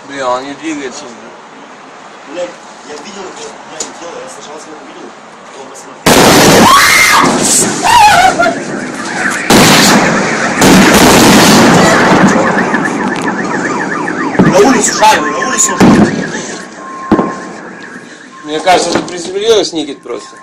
Блин, он не двигается. Блядь, я видел, я не делал, я сначала его увидел, он посмотрел. На улицу жарил, на улицу. Мне кажется, что приземлилась Никит просто.